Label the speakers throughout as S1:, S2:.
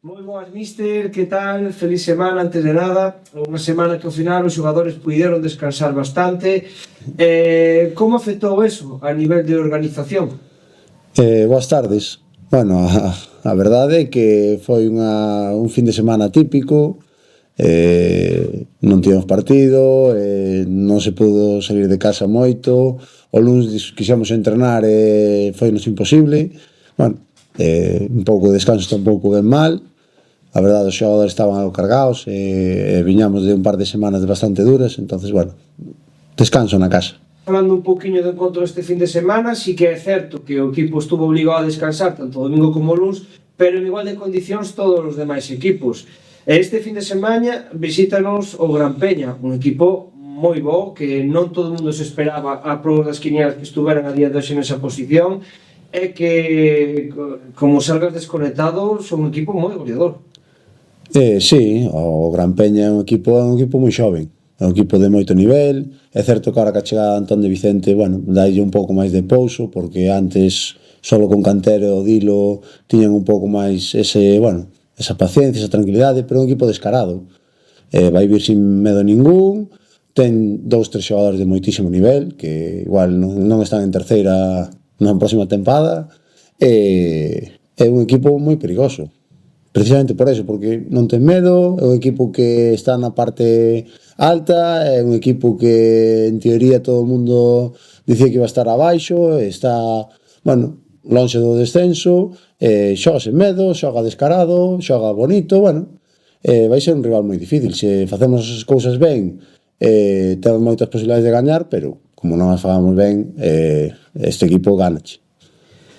S1: Moi boas, míster, que tal? Feliz semana, antes de nada. Unha semana que ao final os xogadores puideron descansar bastante. Como afectou eso a nivel de organización?
S2: Boas tardes. Bueno, a verdade é que foi un fin de semana típico, non tivemos partido, non se pudo salir de casa moito, o luns quixemos entrenar e foi-nos imposible. Bueno, un pouco de descanso tampouco ben mal. A verdade, os xogadores estaban algo cargados e viñamos de un par de semanas bastante duras, entonces, bueno, descanso na casa.
S1: Falando un poquinho do encontro este fin de semana, sí que é certo que o equipo estuvo obligado a descansar tanto o domingo como o luns, pero en igual de condicións todos os demais equipos. Este fin de semana visítanos o Gran Peña, un equipo moi bo, que non todo o mundo se esperaba a prova das quinielas que estuveran a día de hoxe nesa posición, e que, como salgas desconectado, son un equipo moi goleador.
S2: Sí, o Gran Peña é un equipo moi xoven, é un equipo de moito nivel. É certo que ahora que a chegada de Antón de Vicente, bueno, dalle un pouco máis de pouso, porque antes solo con Cantero e Odilo tiñan un pouco máis esa paciencia, esa tranquilidade, pero é un equipo descarado. Vai vir sin medo ningún, ten 2-3 xogadores de moitísimo nivel, que igual non están en terceira na próxima tempada, é un equipo moi perigoso. Precisamente por eso, porque non ten medo, é un equipo que está na parte alta, é un equipo que en teoría todo o mundo dicía que iba a estar abaixo, está, bueno, lonxe do descenso, xoga sen medo, xoga descarado, xoga bonito, bueno, vai ser un rival moi difícil. Se facemos as cousas ben, temos moitas posibilidades de gañar, pero como non as fagamos ben, este equipo ganache.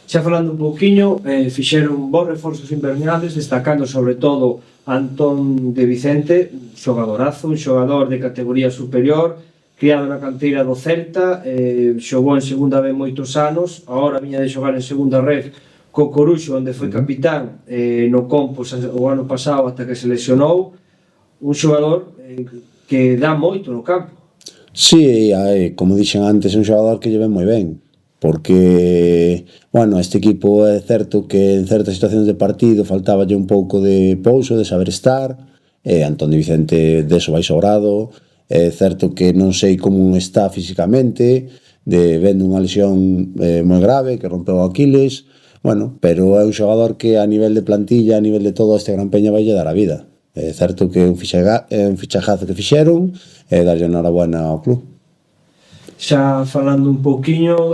S1: Xa falando un pouquiño, fixeron bons reforzos invernales, destacando sobre todo Antón de Vicente, un xogadorazo, un xogador de categoría superior, criado na canteira do Celta, xogou en segunda B moitos anos, agora viña de xogar en segunda red co Coruxo, onde foi capitán no Compos o ano pasado ata que se lesionou, un xogador que dá moito no campo.
S2: Sí, como dixen antes, é un xogador que lle ven moi ben, porque, bueno, este equipo é certo que en certas situacións de partido faltáballe un pouco de pouso, de saber estar, Antón de Vicente deso vai sobrado, é certo que non sei como está físicamente, vendo unha lesión moi grave, que rompeu o Aquiles, bueno, pero é un xogador que a nivel de plantilla, a nivel de todo, este Gran Peña vai lle dar a vida. É certo que é un fichajazo que fixeron, e darlle enhorabuena ao club.
S1: Xa falando un pouquiño,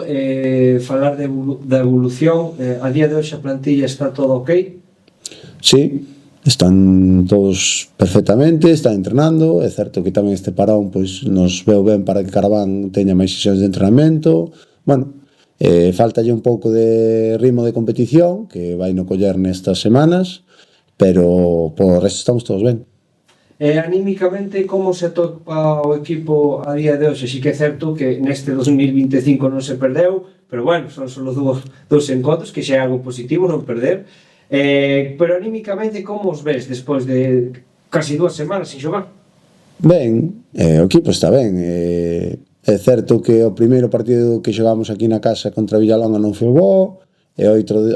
S1: falar da evolución, a día de hoxe a plantilla está todo ok?
S2: Sí, están todos perfectamente, están entrenando, é certo que tamén este parón pois nos veu ben para que Caraván teña máis sesións de entrenamento, bueno, faltalle un pouco de ritmo de competición, que vai no coller nestas semanas, pero por resto estamos todos ben.
S1: Anímicamente, como se atopa o equipo a día de hoxe? Si que é certo que neste 2025 non se perdeu, pero bueno, son só dous encontros, que xa é algo positivo non perder, pero anímicamente como os ves despois de casi 2 semanas sin xogar?
S2: Ben, o equipo está ben, é certo que o primeiro partido que xogamos aquí na casa contra Villalonga non foi bo, e o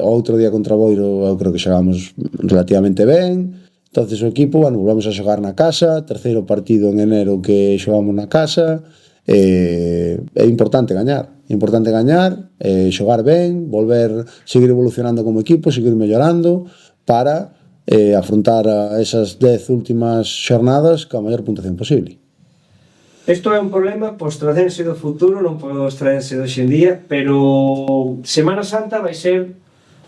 S2: outro día contra Boiro eu creo que xogamos relativamente ben. Entonces o equipo, bueno, volvemos a xogar na casa, terceiro partido en enero que xogamos na casa, é importante gañar, xogar ben, seguir evolucionando como equipo, seguir mellorando para afrontar esas 10 últimas xornadas coa maior puntuación posible.
S1: Isto é un problema postradense do futuro, non postradense do hoxendía, pero Semana Santa vai ser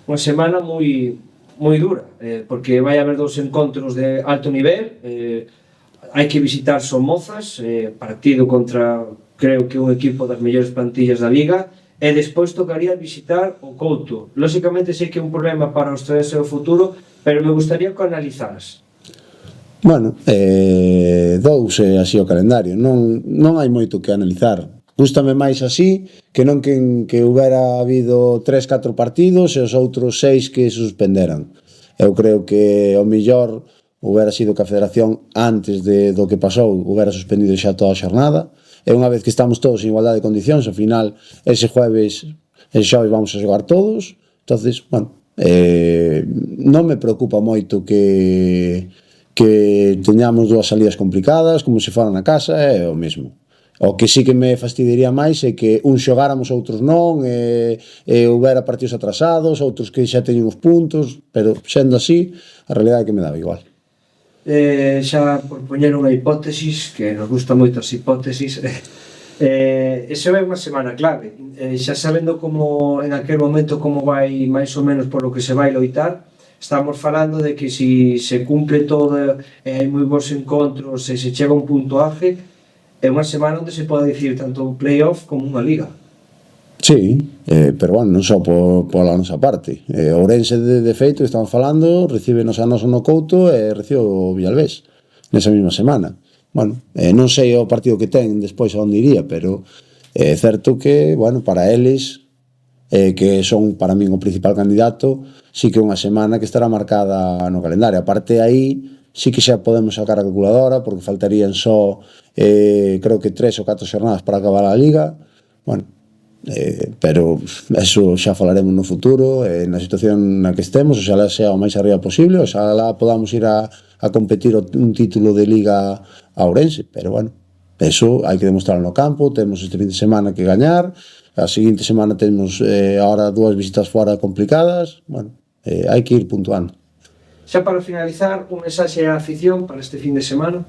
S1: unha semana moi dura, porque vai haber 2 encontros de alto nivel, hai que visitar Somozas, partido contra, creo que un equipo das mellores plantillas da Liga, e despois tocaría visitar o Couto. Lóxicamente sei que é un problema para os tres do futuro, pero me gustaría que analizaras.
S2: Bueno, douse así o calendario, non hai moito que analizar. Gústame máis así que non que houbera habido 3-4 partidos e os outros 6 que se suspenderan. Eu creo que o mellor houbera sido que a Federación antes do que pasou houbera suspendido xa toda a xornada, e unha vez que estamos todos en igualdade de condicións, ao final ese xoves vamos a xogar todos. Entonces, bueno, Non me preocupa moito que teñamos dúas salidas complicadas, como se fora na casa, é o mesmo. O que sí que me fastidiaría máis é que uns xogáramos, outros non, e houbera partidos atrasados, outros que xa teñen os puntos, pero sendo así, a realidade é que me daba igual.
S1: Xa por poñer unha hipótesis, que nos gusta moito as hipótesis, esa é unha semana clave, xa sabendo como en aquel momento como vai máis ou menos por lo que se vai loitar, estamos falando de que si se cumple todo e hai moi bons encontros e se chega a un puntuaje, é unha semana onde se pode dicir tanto un playoff como unha liga.
S2: Sí, pero bueno, non só pola nosa parte. Ourense, de feito, estamos falando, recíbenos a noso no Couto e recibe o Villalbés nesa mesma semana. Bueno, non sei o partido que ten despois a onde iría, pero é certo que, bueno, para eles, que son para min o principal candidato, sí que é unha semana que estará marcada no calendario. Aparte aí, sí que xa podemos sacar a calculadora, porque faltarían só, creo que 3 ou 4 xornadas para acabar a Liga. Bueno, pero eso xa falaremos no futuro, na situación na que estemos, oxalá sea o máis arriba posible, oxalá podamos ir a competir un título de Liga a Ourense, pero bueno, eso hai que demostrarlo no campo. Temos este fin de semana que gañar, a seguinte semana temos ahora 2 visitas fora complicadas, bueno, hai que ir puntuando.
S1: Xa para finalizar, un mensaxe á afición para este fin de semana?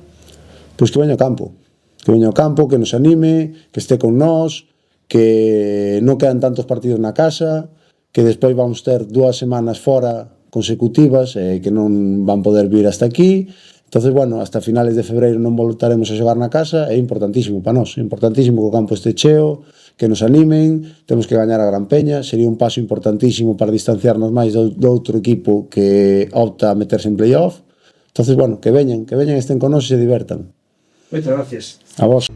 S2: Pois que veña ao campo, que nos anime, que este con nós, que non quedan tantos partidos na casa, que despois vamos ter 2 semanas fora consecutivas, que non van poder vir hasta aquí. Entonces, bueno, hasta finales de febreiro non voltaremos a xogar na casa, é importantísimo para nós, importantísimo que o campo este cheo, que nos animen, temos que gañar a Gran Peña, sería un paso importantísimo para distanciarnos máis do outro equipo que opta a meterse en playoff. Entonces, bueno, que veñan, estén con nós e se divertan.
S1: Moitas gracias.
S2: A vos.